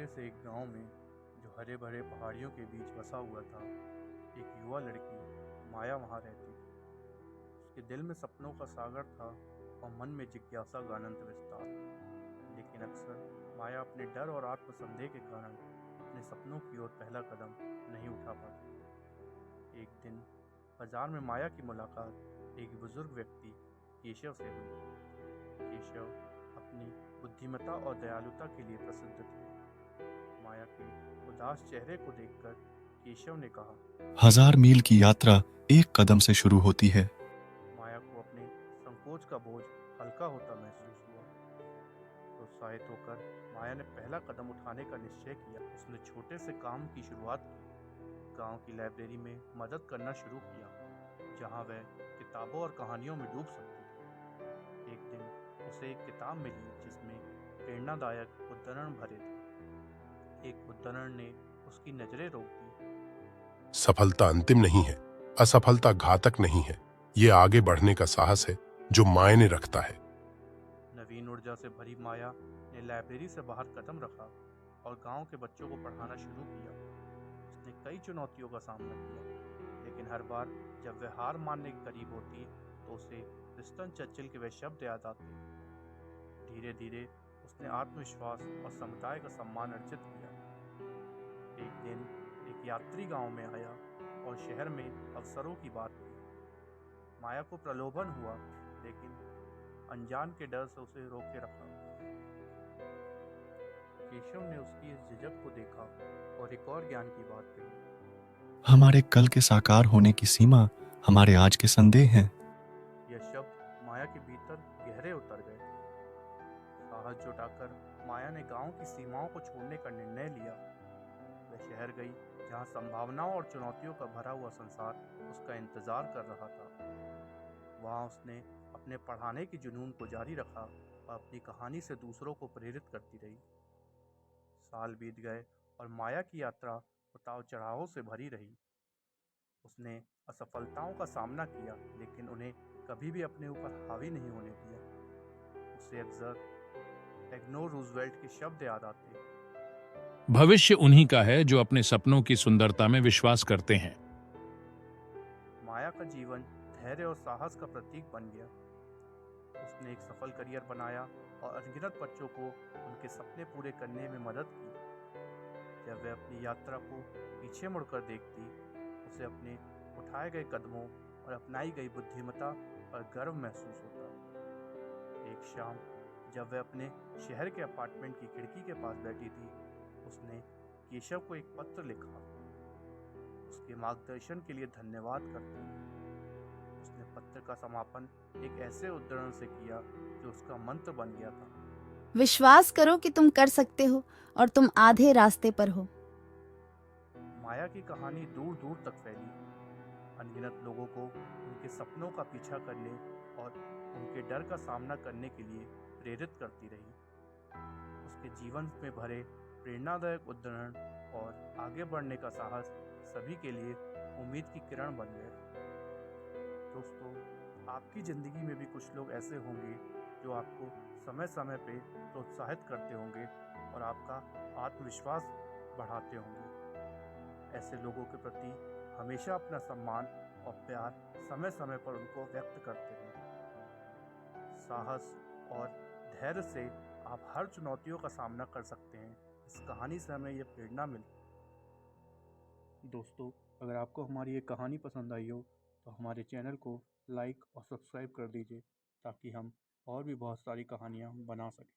छोटे से एक गांव में जो हरे भरे पहाड़ियों के बीच बसा हुआ था, एक युवा लड़की माया वहाँ रहती थी। उसके दिल में सपनों का सागर था और मन में जिज्ञासा का अनंत विस्तार। लेकिन अक्सर माया अपने डर और आत्मसंदेह के कारण अपने सपनों की ओर पहला कदम नहीं उठा पाती। एक दिन बाजार में माया की मुलाकात एक बुजुर्ग व्यक्ति केशव से हुई। केशव अपनी बुद्धिमत्ता और दयालुता के लिए प्रसिद्ध थे। माया के उदास चेहरे को देखकर केशव ने कहा। 1000 मील की यात्रा एक कदम से शुरू होती है। माया को अपने संकोच का बोझ हल्का होता महसूस हुआ। प्रोत्साहित होकर माया ने पहला कदम उठाने का निश्चय किया। उसने छोटे से काम की शुरुआत की। गांव की लाइब्रेरी में मदद करना शुरू किया, जहां वह किताबों और कहानियों में डूब सकती थी। एक दिन उसे एक किताब मिली जिसमें प्रेरणादायक उद्धरण भरे थे। एक उद्धरण ने उसकी नजरें रोक दी। सफलता अंतिम नहीं है, असफलता घातक नहीं है। ये आगे बढ़ने का साहस है जो मायने रखता है। नवीन ऊर्जा से भरी माया ने लाइब्रेरी से बाहर कदम रखा और गांव के बच्चों को पढ़ाना शुरू किया। उसने कई चुनौतियों का सामना किया, लेकिन हर बार जब वह हार मानने के करीब होती तो उसे विंस्टन चर्चिल के वे शब्द याद आते। धीरे धीरे उसने आत्मविश्वास और समुदाय का सम्मान अर्जित किया। एक दिन एक यात्री गांव में आया और शहर में अवसरों की बात की। माया को प्रलोभन हुआ, लेकिन अनजान के डर से उसे रोके रखा। केशव ने उसकी इस झिझक को देखा और एक और ज्ञान की बात कही। हमारे कल के साकार होने की सीमा हमारे आज के संदेह हैं। यह शब्द माया के भीतर गहरे उतर गए। साहस जुटाकर माया ने गांव की सीमाओं को छोड़ने का निर्णय लिया। वह शहर गई, जहां संभावनाओं और चुनौतियों का भरा हुआ संसार उसका इंतजार कर रहा था। वहां उसने अपने पढ़ाने के जुनून को जारी रखा और अपनी कहानी से दूसरों को प्रेरित करती रही। साल बीत गए और माया की यात्रा उतार चढ़ावों से भरी रही। उसने असफलताओं का सामना किया, लेकिन उन्हें कभी भी अपने ऊपर हावी नहीं होने दिया। उसे अक्सर एग्नोर रूजवेल्ट के शब्द याद आते। भविष्य उन्हीं का है जो अपने सपनों की सुंदरता में विश्वास करते हैं। माया का जीवन धैर्य और साहस का प्रतीक बन गया। उसने एक सफल करियर बनाया और अनगिनत बच्चों को उनके सपने पूरे करने में मदद की। जब वह अपनी यात्रा को पीछे मुड़कर देखती, उसे अपने उठाए गए कदमों और अपनाई गई बुद्धिमत्ता पर गर्व महसूस होता। एक शाम जब वह अपने शहर के अपार्टमेंट की खिड़की के पास बैठी थी, उसने केशव को एक पत्र लिखा, उसके मार्गदर्शन के लिए धन्यवाद करते हुए। उसने पत्र का समापन एक ऐसे उद्धरण से किया जो उसका मंत्र बन गया था। विश्वास करो कि तुम कर सकते हो और तुम आधे रास्ते पर हो। माया की कहानी दूर दूर तक फैली, अनगिनत लोगों को उनके सपनों का पीछा करने और उनके डर का सामना करने के लिए प्रेरित करती रही। उसके जीवन में भरे प्रेरणादायक उद्धरण और आगे बढ़ने का साहस सभी के लिए उम्मीद की किरण बन गए। दोस्तों, आपकी ज़िंदगी में भी कुछ लोग ऐसे होंगे जो आपको समय समय पे प्रोत्साहित करते होंगे और आपका आत्मविश्वास बढ़ाते होंगे। ऐसे लोगों के प्रति हमेशा अपना सम्मान और प्यार समय समय पर उनको व्यक्त करते रहें। साहस और धैर्य से आप हर चुनौतियों का सामना कर सकते हैं। इस कहानी से हमें ये प्रेरणा मिलती है। दोस्तों, अगर आपको हमारी ये कहानी पसंद आई हो तो हमारे चैनल को लाइक और सब्सक्राइब कर दीजिए, ताकि हम और भी बहुत सारी कहानियाँ बना सकें।